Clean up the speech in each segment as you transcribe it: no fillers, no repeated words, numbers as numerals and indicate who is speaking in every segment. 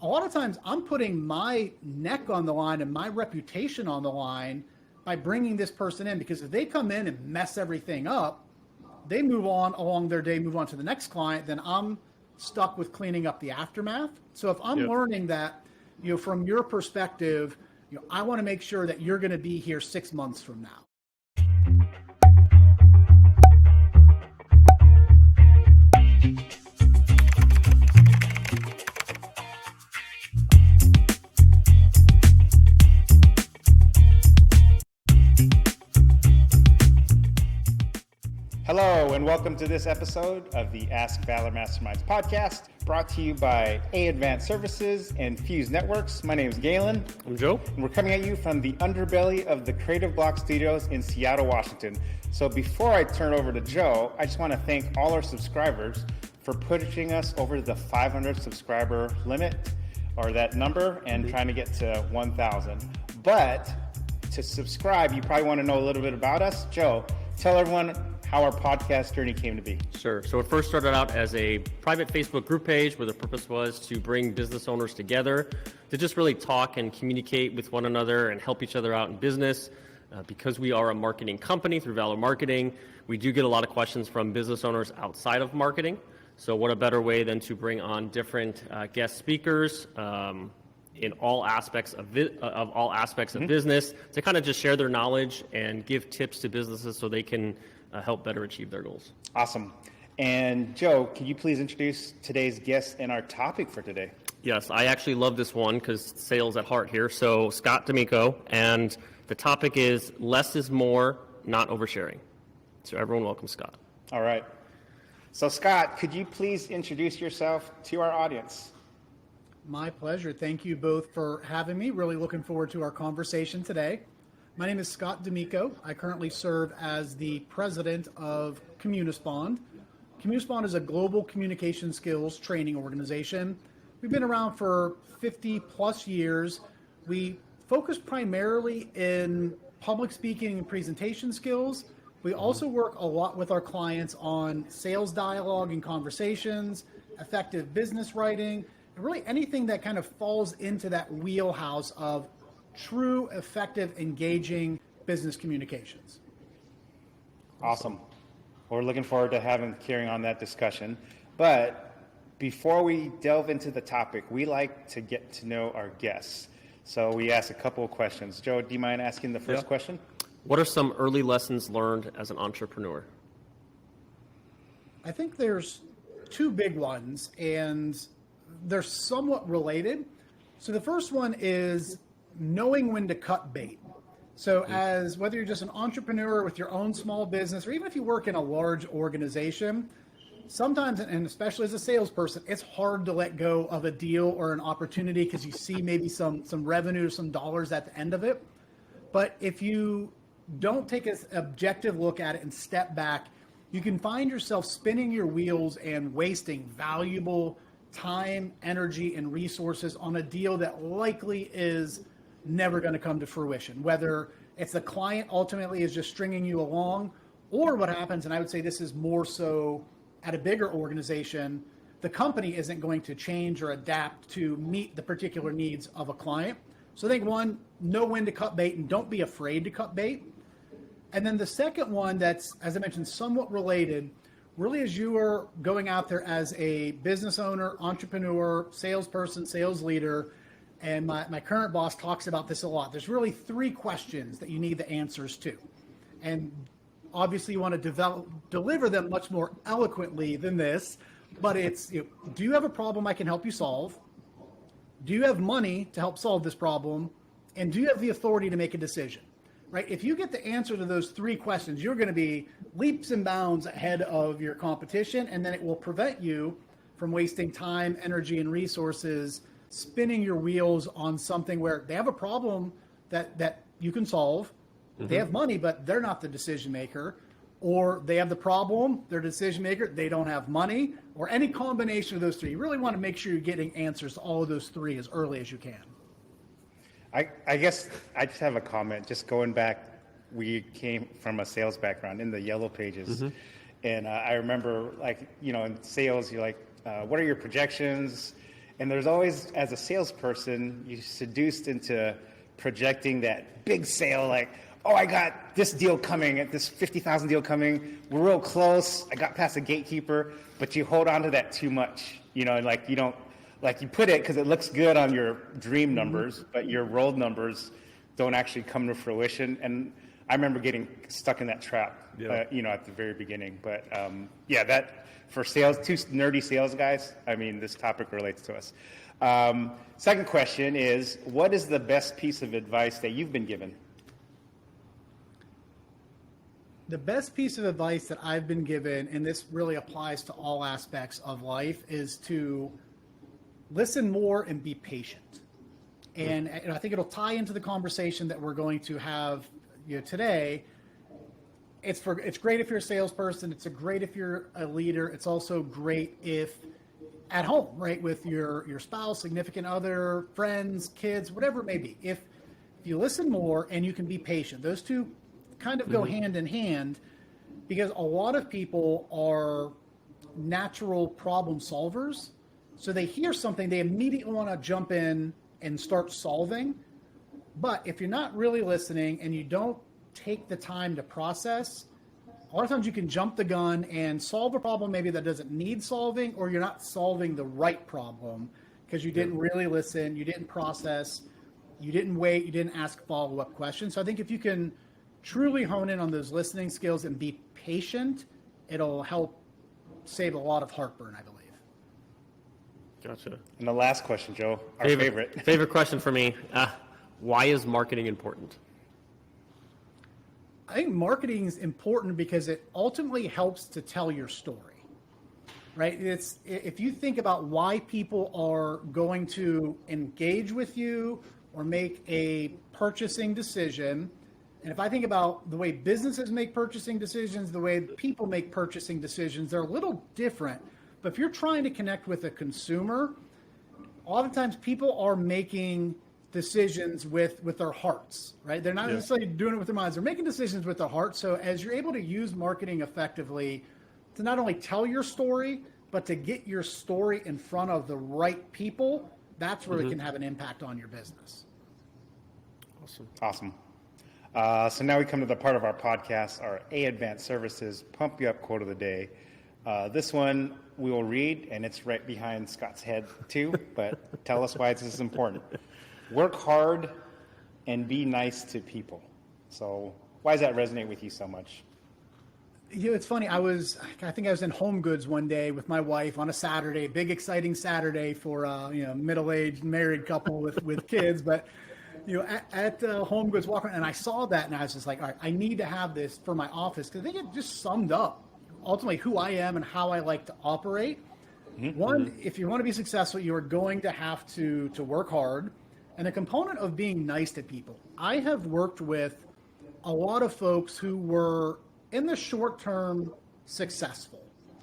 Speaker 1: a lot of times I'm putting my neck on the line and my reputation on the line by bringing this person in, because if they come in and mess everything up, they move on along their day, move on to the next client, then I'm stuck with cleaning up the aftermath. So if I'm learning that, from your perspective, I want to make sure that you're going to be here 6 months from now.
Speaker 2: Hello, and welcome to this episode of the Ask Valor Masterminds podcast, brought to you by A Advanced Services and Fuse Networks. My name is Galen.
Speaker 3: I'm Joe.
Speaker 2: And we're coming at you from the underbelly of the Creative Block Studios in Seattle, Washington. So before I turn over to Joe, I just want to thank all our subscribers for pushing us over the 500 subscriber limit, or that number, and trying to get to 1,000. But to subscribe, you probably want to know a little bit about us. Joe, tell everyone how our podcast journey came to be.
Speaker 3: Sure. So it first started out as a private Facebook group page where the purpose was to bring business owners together to just really talk and communicate with one another and help each other out in business. Because we are a marketing company through Valor Marketing, we do get a lot of questions from business owners outside of marketing. So what a better way than to bring on different guest speakers in all aspects of business to kind of just share their knowledge and give tips to businesses so they can help better achieve their goals.
Speaker 2: Awesome. And Joe, can you please introduce today's guest and our topic for today?
Speaker 3: Yes, I actually love this one because sales at heart here. So Scott Deo, and the topic is less is more, not oversharing. So everyone welcome Scott.
Speaker 2: All right. So Scott, could you please introduce yourself to our audience?
Speaker 1: My pleasure. Thank you both for having me. Really looking forward to our conversation today. My name is Scott Deo. I currently serve as the president of Communispond. Communispond is a global communication skills training organization. We've been around for 50 plus years. We focus primarily in public speaking and presentation skills. We also work a lot with our clients on sales dialogue and conversations, effective business writing, and really anything that kind of falls into that wheelhouse of true, effective, engaging business communications.
Speaker 2: Awesome. Well, we're looking forward to carrying on that discussion. But before we delve into the topic, we like to get to know our guests. So we ask a couple of questions. Joe, do you mind asking the first question?
Speaker 3: What are some early lessons learned as an entrepreneur?
Speaker 1: I think there's two big ones, and they're somewhat related. So the first one is knowing when to cut bait. So as whether you're just an entrepreneur with your own small business, or even if you work in a large organization, sometimes, and especially as a salesperson, it's hard to let go of a deal or an opportunity because you see maybe some revenue, some dollars at the end of it. But if you don't take an objective look at it and step back, you can find yourself spinning your wheels and wasting valuable time, energy, and resources on a deal that likely is never going to come to fruition, whether it's the client ultimately is just stringing you along, or what happens, and I would say this is more so at a bigger organization, the company isn't going to change or adapt to meet the particular needs of a client. So I think one, know when to cut bait and don't be afraid to cut bait. And then the second one that's, as I mentioned, somewhat related, really as you are going out there as a business owner, entrepreneur, salesperson, sales leader, and my current boss talks about this a lot. There's really three questions that you need the answers to. And obviously you want to deliver them much more eloquently than this, but it's, do you have a problem I can help you solve? Do you have money to help solve this problem? And do you have the authority to make a decision? Right? If you get the answer to those three questions, you're going to be leaps and bounds ahead of your competition, and then it will prevent you from wasting time, energy, and resources spinning your wheels on something where they have a problem that you can solve. They have money, but they're not the decision maker. Or they have the problem, they're the decision maker, they don't have money, or any combination of those three. You really want to make sure you're getting answers to all of those three as early as you can.
Speaker 2: I guess I just have a comment. Just going back, we came from a sales background in the yellow pages. And I remember, in sales, you're like, what are your projections? And there's always, as a salesperson, you're seduced into projecting that big sale, like, oh, I got this deal coming, this 50,000 deal coming. We're real close. I got past the gatekeeper, but you hold on to that too much, and like you don't, like you put it because it looks good on your dream numbers, but your rolled numbers don't actually come to fruition. And I remember getting stuck in that trap, at the very beginning. But that for sales, two nerdy sales guys, I mean, this topic relates to us. Second question is, what is the best piece of advice that you've been given?
Speaker 1: The best piece of advice that I've been given, and this really applies to all aspects of life, is to listen more and be patient. And I think it'll tie into the conversation that we're going to have today. It's great if you're a salesperson. It's great if you're a leader. It's also great if at home, right, with your spouse, significant other, friends, kids, whatever it may be. If you listen more and you can be patient, those two kind of go hand in hand, because a lot of people are natural problem solvers. So they hear something, they immediately want to jump in and start solving. But if you're not really listening and you don't take the time to process, a lot of times you can jump the gun and solve a problem maybe that doesn't need solving, or you're not solving the right problem because you didn't really listen, you didn't process, you didn't wait, you didn't ask follow-up questions. So I think if you can truly hone in on those listening skills and be patient, it'll help save a lot of heartburn, I believe.
Speaker 3: Gotcha.
Speaker 2: And the last question, Joe, our favorite.
Speaker 3: Favorite question for me. Why is marketing important?
Speaker 1: I think marketing is important because it ultimately helps to tell your story, right? If you think about why people are going to engage with you or make a purchasing decision, and if I think about the way businesses make purchasing decisions, the way people make purchasing decisions, they're a little different. But if you're trying to connect with a consumer, oftentimes people are making decisions with their hearts, right? They're not necessarily doing it with their minds. They're making decisions with their hearts. So as you're able to use marketing effectively to not only tell your story, but to get your story in front of the right people, that's where it can have an impact on your business.
Speaker 2: Awesome. So now we come to the part of our podcast, our Advanced Services Pump You Up Quote of the Day. This one we will read, and it's right behind Scott's head too, but tell us why this is important. Work hard and be nice to people. So why does that resonate with you so much?
Speaker 1: It's funny. I think I was in Home Goods one day with my wife on a Saturday, big exciting Saturday for middle-aged married couple with kids, but at Home Goods walking, and I saw that, and I was just like, all right, I need to have this for my office, because I think it just summed up ultimately who I am and how I like to operate. One, if you want to be successful, you are going to have to work hard, and the component of being nice to people. I have worked with a lot of folks who were in the short term successful,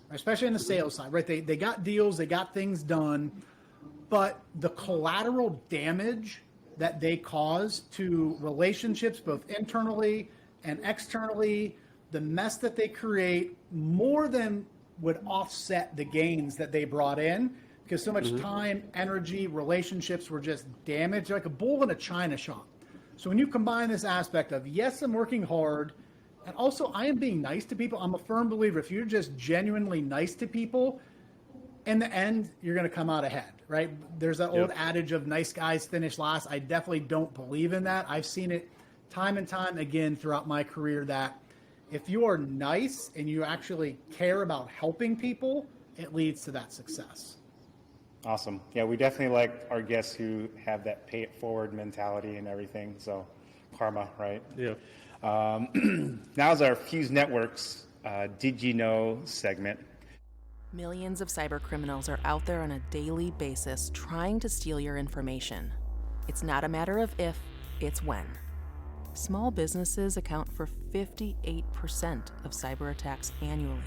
Speaker 1: especially in the sales side, right? They got deals, they got things done, but the collateral damage that they cause to relationships, both internally and externally, the mess that they create more than would offset the gains that they brought in, because so much time, energy, relationships were just damaged, like a bull in a china shop. So when you combine this aspect of, yes, I'm working hard, and also I am being nice to people, I'm a firm believer, if you're just genuinely nice to people, in the end, you're going to come out ahead, right? There's that old adage of nice guys finish last. I definitely don't believe in that. I've seen it time and time again throughout my career that if you are nice and you actually care about helping people, it leads to that success.
Speaker 2: Awesome. Yeah, we definitely like our guests who have that pay it forward mentality and everything. So karma, right?
Speaker 3: Yeah.
Speaker 2: Now's our Fuse Networks Did You Know segment.
Speaker 4: Millions of cyber criminals are out there on a daily basis trying to steal your information. It's not a matter of if, it's when. Small businesses account for 58% of cyber attacks annually.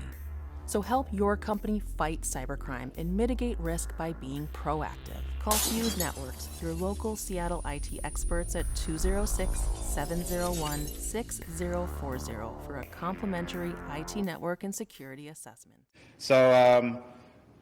Speaker 4: So help your company fight cybercrime and mitigate risk by being proactive. Call Fuse Networks, your local Seattle IT experts at 206-701-6040 for a complimentary IT network and security assessment.
Speaker 2: So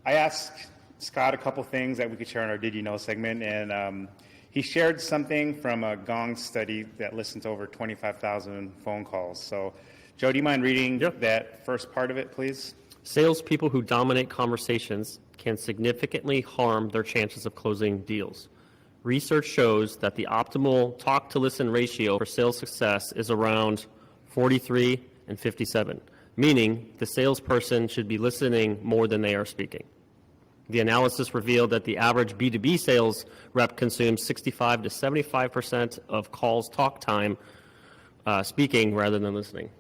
Speaker 2: I asked Scott a couple things that we could share in our Did You Know segment, and he shared something from a Gong study that listened to over 25,000 phone calls. So, Joe, do you mind reading that first part of it, please?
Speaker 3: Salespeople who dominate conversations can significantly harm their chances of closing deals. Research shows that the optimal talk-to-listen ratio for sales success is around 43 and 57, meaning the salesperson should be listening more than they are speaking. The analysis revealed that the average B2B sales rep consumes 65 to 75% of calls talk time speaking rather than listening.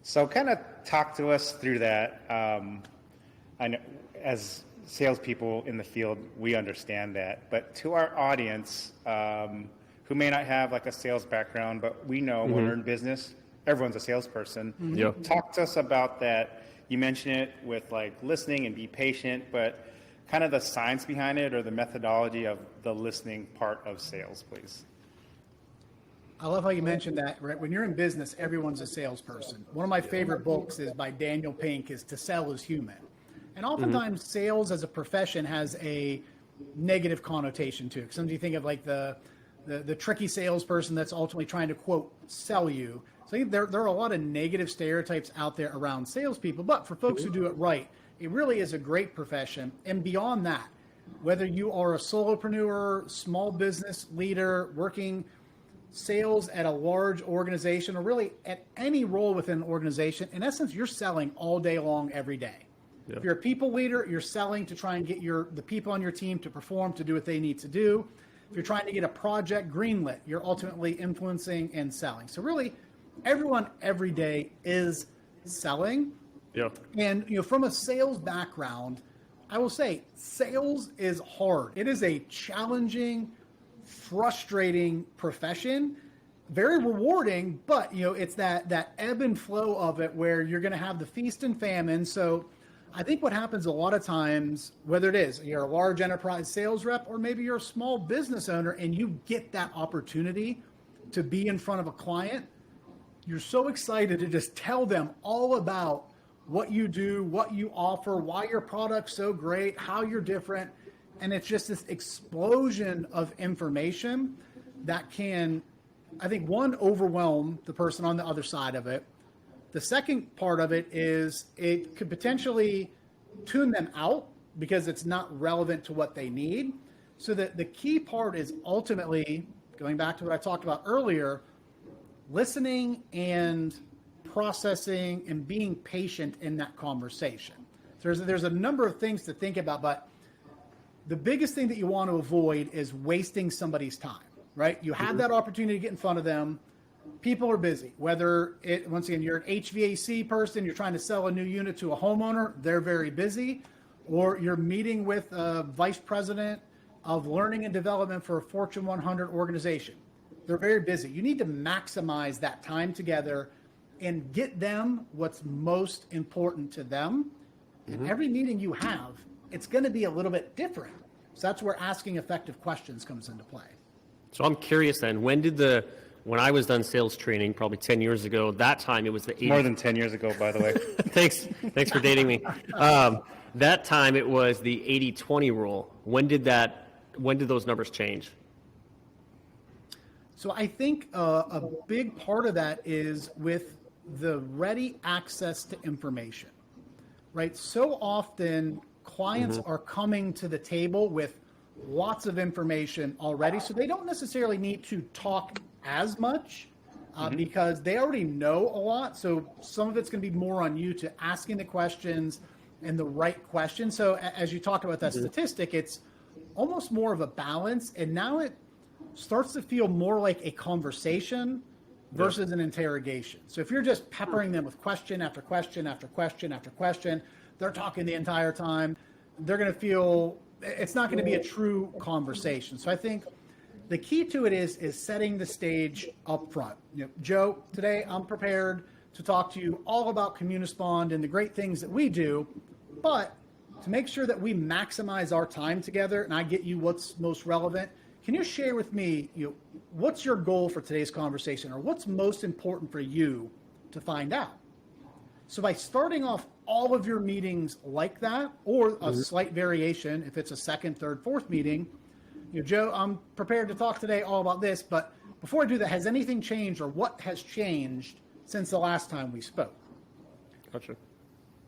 Speaker 2: So kind of talk to us through that. I know as salespeople in the field, we understand that. But to our audience who may not have like a sales background, but we know when we're in business, everyone's a salesperson. Talk to us about that. You mentioned it with like listening and be patient, but kind of the science behind it or the methodology of the listening part of sales, please.
Speaker 1: I love how you mentioned that, right? When you're in business, everyone's a salesperson. One of my favorite books is by Daniel Pink, is To Sell is Human. And oftentimes sales as a profession has a negative connotation to it. Sometimes you think of like the tricky salesperson that's ultimately trying to, quote, sell you. So I think there are a lot of negative stereotypes out there around salespeople, but for folks who do it right, it really is a great profession. And beyond that, whether you are a solopreneur, small business leader, working sales at a large organization, or really at any role within an organization, in essence, you're selling all day long, every day. If you're a people leader, you're selling to try and get the people on your team to perform, to do what they need to do. If you're trying to get a project greenlit, you're ultimately influencing and selling. So really, everyone every day is selling. And from a sales background, I will say sales is hard. It is a challenging, frustrating profession, very rewarding, but it's that ebb and flow of it where you're going to have the feast and famine. So I think what happens a lot of times, whether it is you're a large enterprise sales rep or maybe you're a small business owner and you get that opportunity to be in front of a client, you're so excited to just tell them all about what you do, what you offer, why your product's so great, how you're different. And it's just this explosion of information that can, I think, one, overwhelm the person on the other side of it. The second part of it is it could potentially tune them out because it's not relevant to what they need. So that the key part is ultimately, going back to what I talked about earlier, listening and processing and being patient in that conversation. So there's a number of things to think about, but the biggest thing that you want to avoid is wasting somebody's time, right? You have that opportunity to get in front of them. People are busy, whether once again, you're an HVAC person, you're trying to sell a new unit to a homeowner, they're very busy, or you're meeting with a vice president of learning and development for a Fortune 100 organization. They're very busy. You need to maximize that time together and get them what's most important to them. And every meeting you have, it's going to be a little bit different. So that's where asking effective questions comes into play.
Speaker 3: So I'm curious then, when I was done sales training, probably 10 years ago, that time it was the 80.
Speaker 2: More than 10 years ago, by the way.
Speaker 3: Thanks for dating me. That time it was the 80-20 rule. When did those numbers change?
Speaker 1: So I think a big part of that is with the ready access to information, right? So often clients are coming to the table with lots of information already, so they don't necessarily need to talk as much because they already know a lot. So some of it's going to be more on you to asking the questions and the right questions. So as you talk about that statistic, it's almost more of a balance, and now it starts to feel more like a conversation versus an interrogation. So if you're just peppering them with question after question after question after question, they're talking the entire time, they're going to feel it's not going to be a true conversation. So I think the key to it is setting the stage up front. Joe, today I'm prepared to talk to you all about Communispond and the great things that we do, but to make sure that we maximize our time together and I get you what's most relevant, can you share with me, what's your goal for today's conversation, or what's most important for you to find out? So by starting off all of your meetings like that, or a slight variation if it's a second, third, fourth meeting. Joe, I'm prepared to talk today all about this, but before I do that, has anything changed, or what has changed since the last time we spoke?
Speaker 3: Gotcha.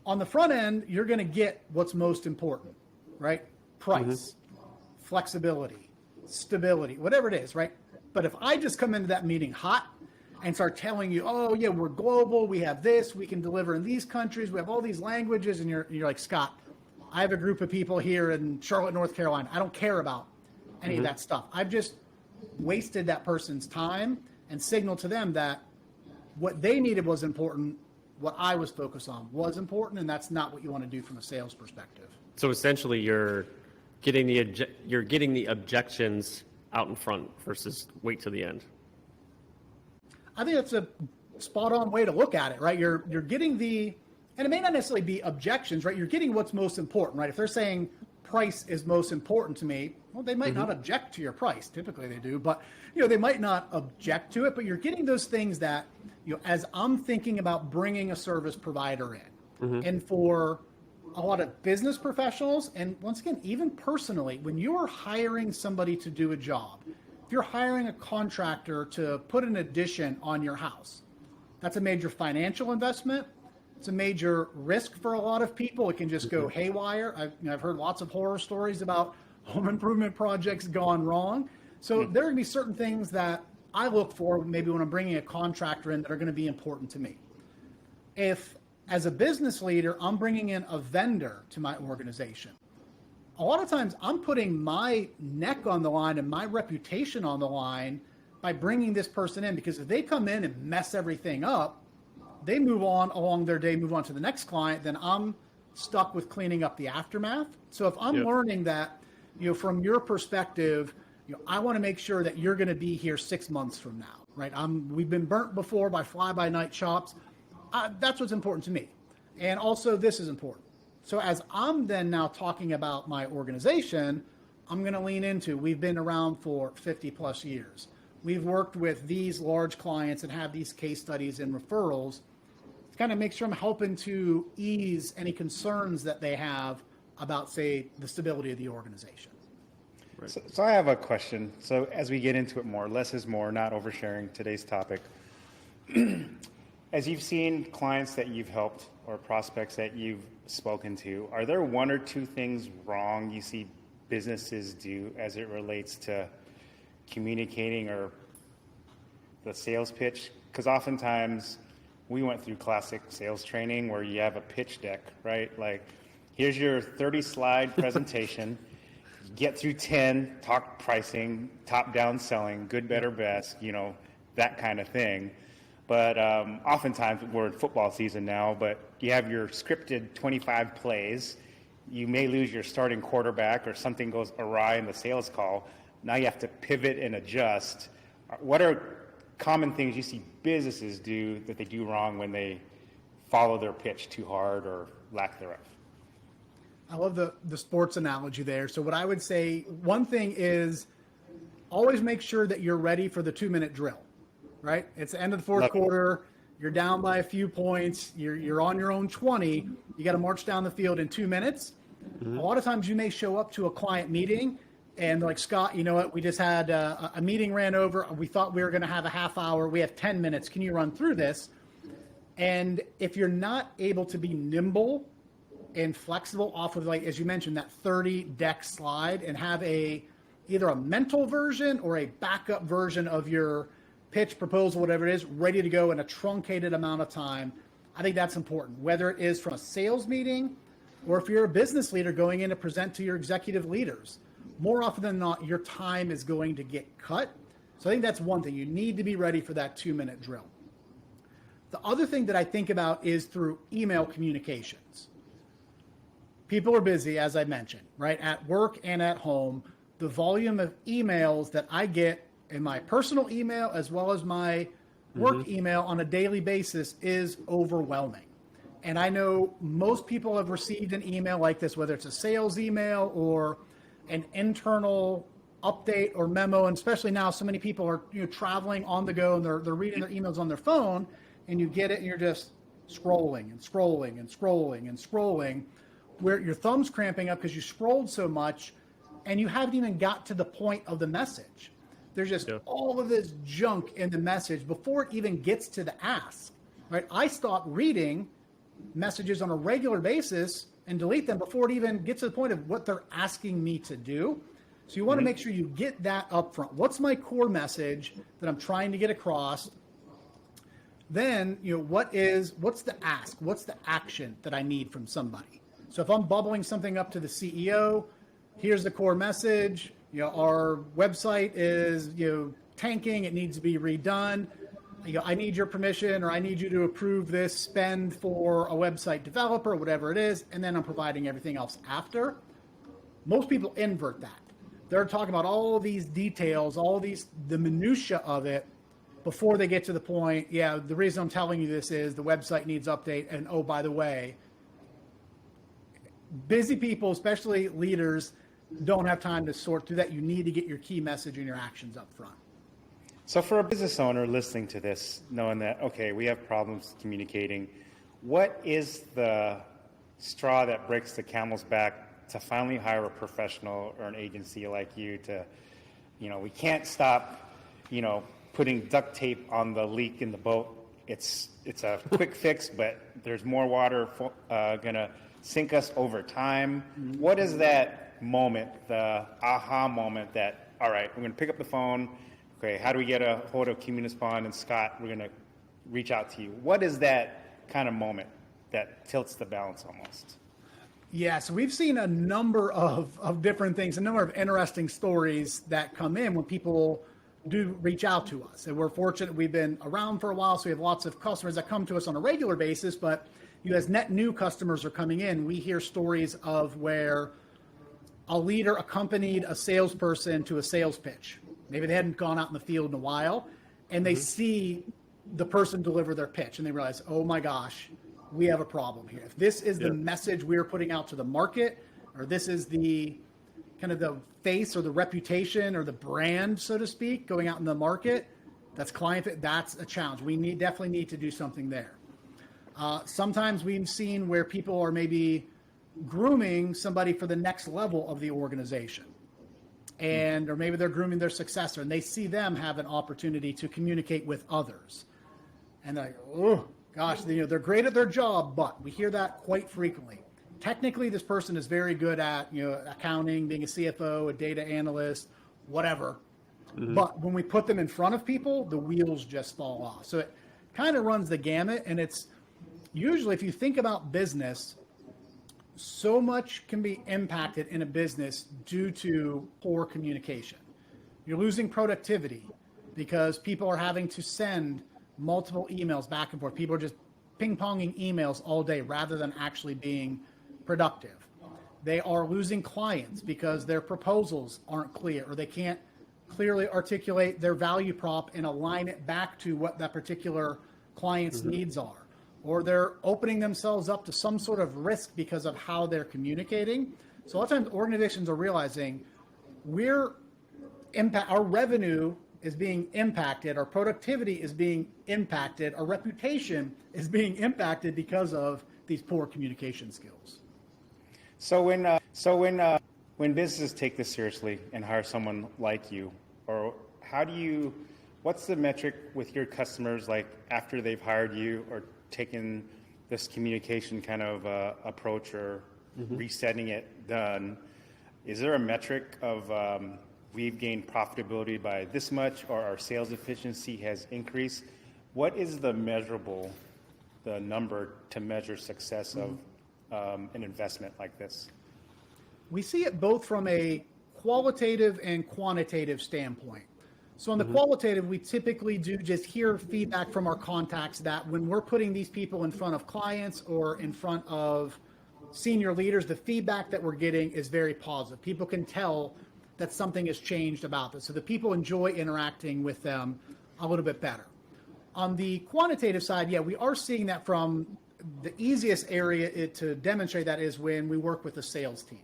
Speaker 1: On the front end, you're going to get what's most important, right? Price, flexibility, stability, whatever it is, right? But if I just come into that meeting hot and start telling you, oh yeah, we're global, we have this, we can deliver in these countries, we have all these languages, and you're like, Scott, I have a group of people here in Charlotte, North Carolina. I don't care about any of that stuff. I've just wasted that person's time and signaled to them that what they needed was important, what I was focused on was important, and that's not what you want to do from a sales perspective.
Speaker 3: So essentially, you're getting the objections out in front versus wait to the end.
Speaker 1: I think that's a spot-on way to look at it, right? You're getting and it may not necessarily be objections, right? You're getting what's most important, right? If they're saying price is most important to me, well, they might not object to your price. Typically they do, but they might not object to it, but you're getting those things that, as I'm thinking about bringing a service provider in, and for a lot of business professionals, and once again, even personally, when you're hiring somebody to do a job, if you're hiring a contractor to put an addition on your house, that's a major financial investment. It's a major risk for a lot of people. It can just go haywire. I've heard lots of horror stories about home improvement projects gone wrong. So there are going to be certain things that I look for maybe when I'm bringing a contractor in that are going to be important to me. If, as a business leader, I'm bringing in a vendor to my organization, a lot of times I'm putting my neck on the line and my reputation on the line by bringing this person in, because if they come in and mess everything up, they move on along their day, move on to the next client, then I'm stuck with cleaning up the aftermath. So if I'm learning that, from your perspective, I want to make sure that you're going to be here 6 months from now, right? We've been burnt before by fly-by-night shops. That's what's important to me. And also this is important. So as I'm then now talking about my organization, I'm going to lean into, we've been around for 50 plus years. We've worked with these large clients and have these case studies and referrals to kind of make sure I'm helping to ease any concerns that they have about, say, the stability of the organization.
Speaker 3: Right.
Speaker 2: So I have a question. So as we get into it more, less is more, not oversharing today's topic. As you've seen clients that you've helped or prospects that you've spoken to, are there one or two things wrong you see businesses do as it relates to communicating or the sales pitch? Because oftentimes we went through classic sales training where you have a pitch deck, right? Like, here's your 30-slide presentation. Get through 10, talk pricing, top-down selling, good, better, best, that kind of thing. But oftentimes, we're in football season now, but you have your scripted 25 plays. You may lose your starting quarterback or something goes awry in the sales call. Now you have to pivot and adjust. What are common things you see businesses do that they do wrong when they follow their pitch too hard or lack thereof?
Speaker 1: I love the sports analogy there. So what I would say, one thing is always make sure that you're ready for the 2-minute drill, right? It's the end of the fourth quarter. You're down by a few points. You're on your own 20. You got to march down the field in 2 minutes. A lot of times you may show up to a client meeting and like, Scott, you know what? We just had a meeting ran over. We thought we were going to have a half hour. We have 10 minutes. Can you run through this? And if you're not able to be nimble and flexible off of, like, as you mentioned, that 30 deck slide and have either a mental version or a backup version of your pitch, proposal, whatever it is, ready to go in a truncated amount of time, I think that's important, whether it is from a sales meeting or if you're a business leader going in to present to your executive leaders. More often than not, your time is going to get cut. So I think that's one thing. You need to be ready for that 2-minute drill. The other thing that I think about is through email communications. People are busy, as I mentioned, right? At work and at home. The volume of emails that I get in my personal email as well as my work email on a daily basis is overwhelming. And I know most people have received an email like this, whether it's a sales email or an internal update or memo. And especially now, so many people are traveling on the go and they're reading their emails on their phone, and you get it and you're just, scrolling and scrolling and scrolling and scrolling, where your thumb's cramping up because you scrolled so much and you haven't even got to the point of the message. There's just all of this junk in the message before it even gets to the ask, right? I stop reading messages on a regular basis and delete them before it even gets to the point of what they're asking me to do. So you want to make sure you get that up front. What's my core message that I'm trying to get across? Then, what's the ask? What's the action that I need from somebody? So if I'm bubbling something up to the CEO, here's the core message. Our website is, tanking. It needs to be redone. I need your permission, or I need you to approve this spend for a website developer, whatever it is. And then I'm providing everything else after. Most people invert that. They're talking about all these details, the minutia of it before they get to the point. Yeah, the reason I'm telling you this is the website needs update. And oh, by the way, busy people, especially leaders, don't have time to sort through that. You need to get your key message and your actions up front.
Speaker 2: So for a business owner listening to this, knowing that, okay, we have problems communicating, what is the straw that breaks the camel's back to finally hire a professional or an agency like you to, we can't stop, putting duct tape on the leak in the boat. It's a quick fix, but there's more water going to sink us over time. What is that moment, the aha moment that, all right, I'm going to pick up the phone. Okay, how do we get a hold of Communispond and Scott? We're going to reach out to you. What is that kind of moment that tilts the balance almost?
Speaker 1: Yeah, so we've seen a number of different things, a number of interesting stories that come in when people do reach out to us. And we're fortunate we've been around for a while, so we have lots of customers that come to us on a regular basis, but as net new customers are coming in, we hear stories of where a leader accompanied a salesperson to a sales pitch. Maybe they hadn't gone out in the field in a while, and they see the person deliver their pitch, and they realize, oh my gosh, we have a problem here. If this is the message we're putting out to the market, or this is the kind of the face or the reputation or the brand, so to speak, going out in the market, that's a challenge. We definitely need to do something there. Sometimes we've seen where people are maybe grooming somebody for the next level of the organization. Or maybe they're grooming their successor, and they see them have an opportunity to communicate with others. And they're like, oh, gosh, they're great at their job, but we hear that quite frequently. Technically, this person is very good at, accounting, being a CFO, a data analyst, whatever. But when we put them in front of people, the wheels just fall off. So it kind of runs the gamut, and it's usually, if you think about business, so much can be impacted in a business due to poor communication. You're losing productivity because people are having to send multiple emails back and forth. People are just ping-ponging emails all day rather than actually being productive. They are losing clients because their proposals aren't clear, or they can't clearly articulate their value prop and align it back to what that particular client's needs are. Or they're opening themselves up to some sort of risk because of how they're communicating. So a lot of times organizations are realizing our revenue is being impacted, our productivity is being impacted, our reputation is being impacted because of these poor communication skills.
Speaker 2: So when businesses take this seriously and hire someone like you, or what's the metric with your customers, like after they've hired you or taken this communication kind of approach or resetting it done? Is there a metric of we've gained profitability by this much, or our sales efficiency has increased? What is the number to measure success of an investment like this?
Speaker 1: We see it both from a qualitative and quantitative standpoint. So on the qualitative, we typically do just hear feedback from our contacts that when we're putting these people in front of clients or in front of senior leaders, the feedback that we're getting is very positive. People can tell that something has changed about this. So the people enjoy interacting with them a little bit better. On the quantitative side, we are seeing that from the easiest area to demonstrate that is when we work with the sales team,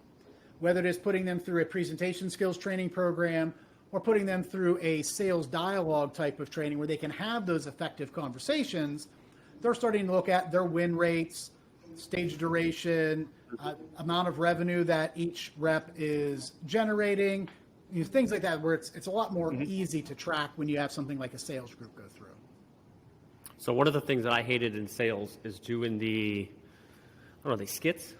Speaker 1: whether it is putting them through a presentation skills training program or putting them through a sales dialogue type of training where they can have those effective conversations they're starting to look at their win rates, stage duration, amount of revenue that each rep is generating, things like that, where it's a lot more easy to track when you have something like a sales group go through.
Speaker 3: So one of the things that I hated in sales is doing the skits?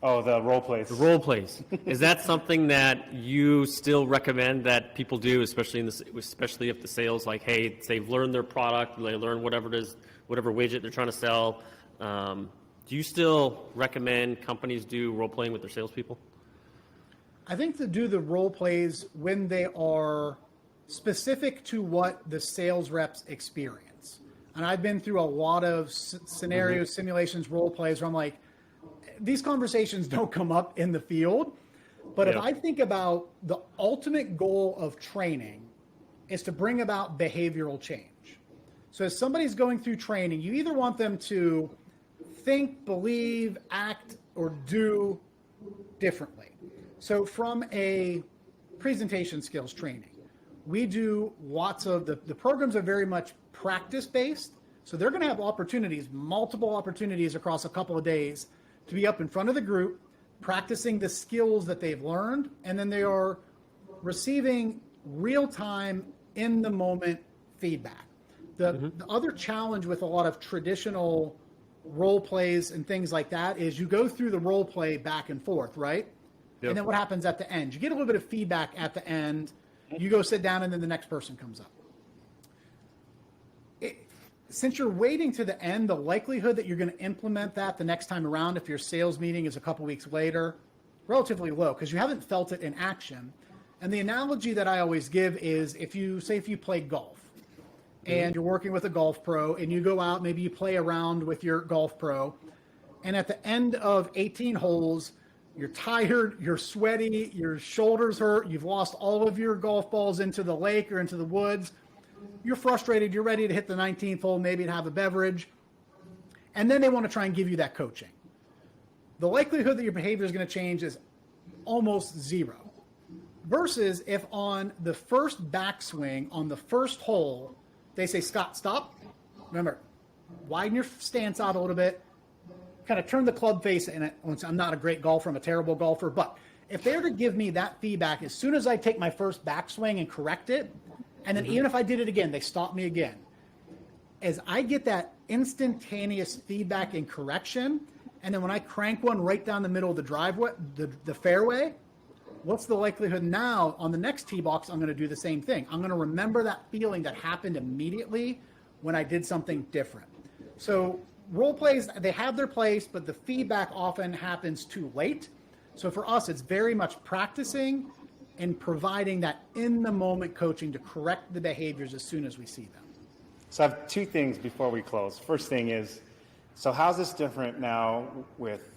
Speaker 2: Oh, the role plays.
Speaker 3: The role plays. Is that something that you still recommend that people do, especially if the sales, like, hey, they've learned their product, they learn whatever it is, whatever widget they're trying to sell. Do you still recommend companies do role playing with their salespeople?
Speaker 1: I think to do the role plays when they are specific to what the sales reps experience. And I've been through a lot of scenarios, simulations, role plays where I'm like, these conversations don't come up in the field. But if I think about the ultimate goal of training is to bring about behavioral change. So as somebody's going through training, you either want them to think, believe, act, or do differently. So from a presentation skills training, we do lots of, the programs are very much practice-based. So they're going to have opportunities, multiple opportunities across a couple of days to be up in front of the group, practicing the skills that they've learned, and then they are receiving real-time, in-the-moment feedback. The other challenge with a lot of traditional role plays and things like that is you go through the role play back and forth, right? Yep. And then what happens at the end? You get a little bit of feedback at the end. You go sit down, and then the next person comes up. Since you're waiting to the end, the likelihood that you're going to implement that the next time around, if your sales meeting is a couple weeks later, relatively low because you haven't felt it in action. And the analogy that I always give is if you play golf and you're working with a golf pro and you go out, maybe you play around with your golf pro, and at the end of 18 holes, you're tired, you're sweaty, your shoulders hurt, you've lost all of your golf balls into the lake or into the woods, you're frustrated, you're ready to hit the 19th hole, maybe to have a beverage, and then they want to try and give you that coaching. The likelihood that your behavior is going to change is almost zero. Versus if on the first backswing, on the first hole, they say, Scott, stop. Remember, widen your stance out a little bit, kind of turn the club face in it. I'm not a great golfer, I'm a terrible golfer, but if they were to give me that feedback as soon as I take my first backswing and correct it, and then even if I did it again, they stop me again. As I get that instantaneous feedback and correction, and then when I crank one right down the middle of the driveway, the fairway, what's the likelihood now on the next tee box I'm going to do the same thing? I'm going to remember that feeling that happened immediately when I did something different. So role plays, they have their place, but the feedback often happens too late. So for us, it's very much practicing and providing that in-the-moment coaching to correct the behaviors as soon as we see them.
Speaker 2: So I have two things before we close. First thing is, so how's this different now with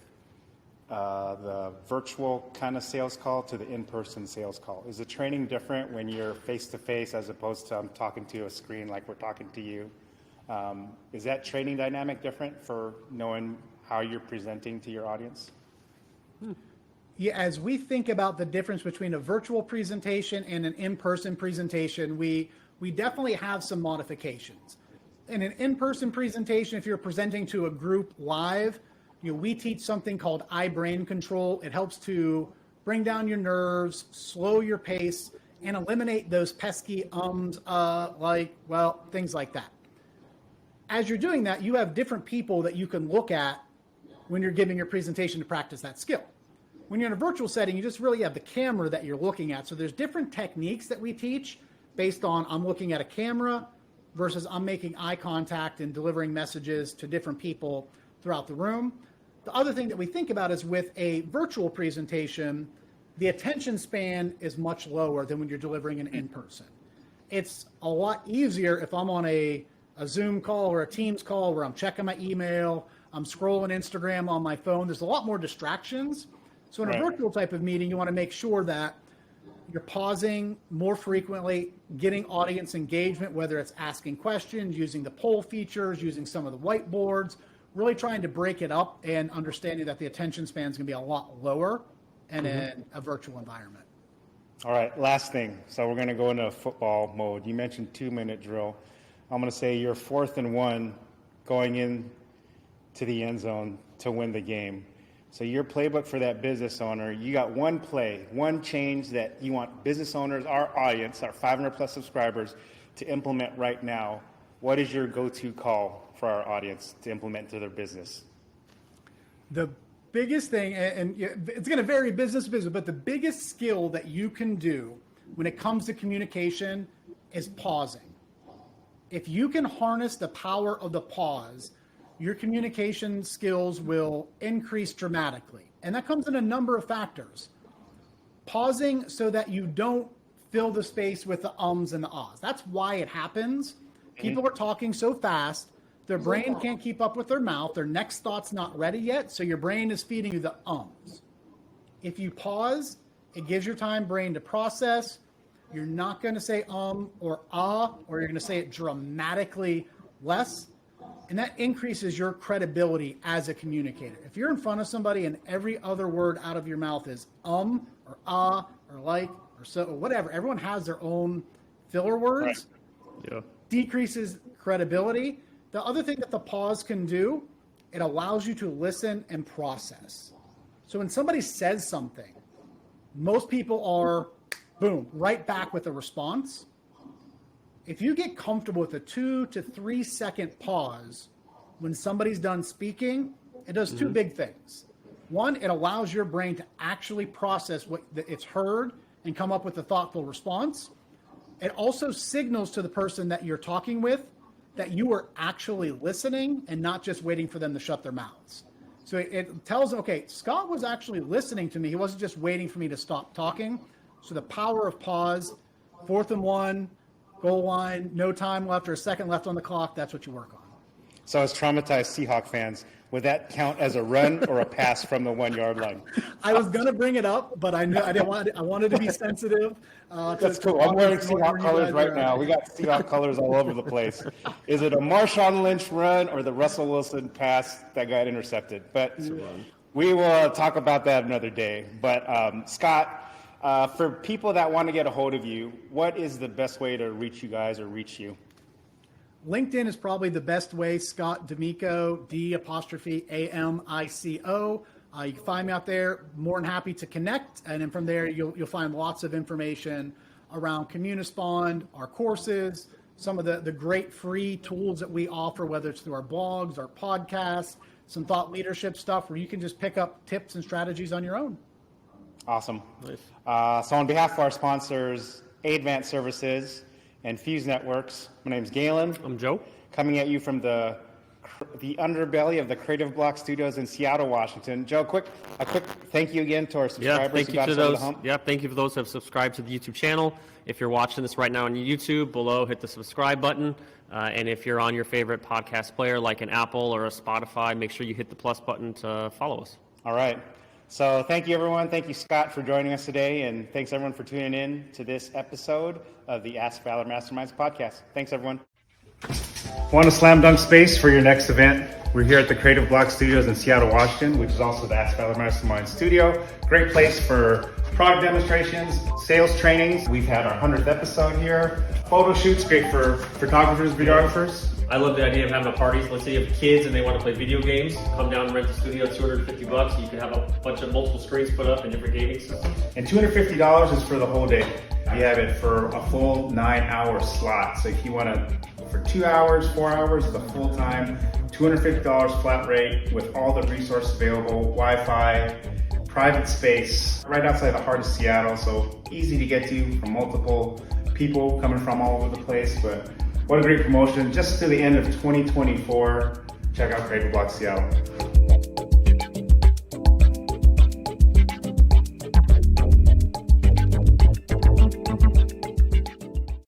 Speaker 2: the virtual kind of sales call to the in-person sales call? Is the training different when you're face-to-face as opposed to I'm talking to a screen like we're talking to you? Is that training dynamic different for knowing how you're presenting to your audience?
Speaker 1: Yeah, as we think about the difference between a virtual presentation and an in-person presentation, we definitely have some modifications. In an in-person presentation, if you're presenting to a group live, we teach something called eye-brain control. It helps to bring down your nerves, slow your pace, and eliminate those pesky things like that. As you're doing that, you have different people that you can look at when you're giving your presentation to practice that skill. When you're in a virtual setting, you just really have the camera that you're looking at. So there's different techniques that we teach based on I'm looking at a camera versus I'm making eye contact and delivering messages to different people throughout the room. The other thing that we think about is with a virtual presentation, the attention span is much lower than when you're delivering an in-person. It's a lot easier if I'm on a Zoom call or a Teams call where I'm checking my email, I'm scrolling Instagram on my phone. There's a lot more distractions. So in a virtual type of meeting, you want to make sure that you're pausing more frequently, getting audience engagement, whether it's asking questions, using the poll features, using some of the whiteboards, really trying to break it up and understanding that the attention span is going to be a lot lower in a virtual environment.
Speaker 2: All right, last thing. So we're going to go into football mode. You mentioned 2-minute drill. I'm going to say you're 4th and 1. going in to the end zone to win the game. So your playbook for that business owner, you got one play, one change that you want business owners, our audience, our 500 plus subscribers to implement right now. What is your go-to call for our audience to implement to their business?
Speaker 1: The biggest thing, and it's going to vary business to business, but the biggest skill that you can do when it comes to communication is pausing. If you can harness the power of the pause, your communication skills will increase dramatically. And that comes in a number of factors. Pausing so that you don't fill the space with the ums and the ahs. That's why it happens. People are talking so fast, their brain can't keep up with their mouth. Their next thought's not ready yet, so your brain is feeding you the ums. If you pause, it gives your brain to process. You're not going to say or ah, or you're going to say it dramatically less. And that increases your credibility as a communicator. If you're in front of somebody and every other word out of your mouth is or ah, or like, or so, or whatever, everyone has their own filler words,
Speaker 3: Yeah.
Speaker 1: decreases credibility. The other thing that the pause can do, it allows you to listen and process. So when somebody says something, most people are, boom, right back with a response. If you get comfortable with a 2 to 3 second pause when somebody's done speaking, it does two big things. One, it allows your brain to actually process what it's heard and come up with a thoughtful response. It also signals to the person that you're talking with that you are actually listening and not just waiting for them to shut their mouths. So it tells them, okay, Scott was actually listening to me. He wasn't just waiting for me to stop talking. So the power of pause, 4th and 1, goal line, no time left or a second left on the clock, that's what you work on.
Speaker 2: So as traumatized Seahawk fans, would that count as a run or a pass from the 1 yard line?
Speaker 1: I was going to bring it up, but I wanted to be sensitive.
Speaker 2: That's cool. I'm wearing Seahawk colors right now. We got Seahawk colors all over the place. Is it a Marshawn Lynch run or the Russell Wilson pass that got intercepted? But we will talk about that another day. But Scott, for people that want to get a hold of you, what is the best way to reach you guys or reach you?
Speaker 1: LinkedIn is probably the best way. Scott D'Amico, D''Amico. You can find me out there. More than happy to connect. And then from there, you'll find lots of information around Communispond, our courses, some of the great free tools that we offer, whether it's through our blogs, our podcasts, some thought leadership stuff where you can just pick up tips and strategies on your own.
Speaker 2: Awesome. Nice. So on behalf of our sponsors, Advanced Services and Fuse Networks, my name's Galen.
Speaker 3: I'm Joe.
Speaker 2: Coming at you from the underbelly of the Creative Block Studios in Seattle, Washington. Joe, a quick thank you again to our subscribers.
Speaker 3: Thank you to those. Thank you for those who have subscribed to the YouTube channel. If you're watching this right now on YouTube, below hit the subscribe button. And if you're on your favorite podcast player like an Apple or a Spotify, make sure you hit the plus button to follow us.
Speaker 2: All right. So thank you, everyone. Thank you, Scott, for joining us today. And thanks, everyone, for tuning in to this episode of the Ask Valor Masterminds podcast. Thanks, everyone. Want a slam dunk space for your next event? We're here at the Creative Block Studios in Seattle, Washington, which is also the Ask Valor Masterminds studio. Great place for product demonstrations, sales trainings. We've had our 100th episode here. Photo shoots, great for photographers, videographers.
Speaker 3: I love the idea of having a party. Let's say you have kids and they want to play video games. Come down and rent the studio, $250. You can have a bunch of multiple screens put up in different gaming systems.
Speaker 2: And $250 is for the whole day. You have it for a full 9-hour slot. So if you want to, for 2 hours, 4 hours, the full time, $250 flat rate with all the resources available, Wi-Fi, private space, right outside the heart of Seattle. So easy to get to from multiple people coming from all over the place. But what a great promotion. Just to the end of 2024. Check out Creative Block Seattle.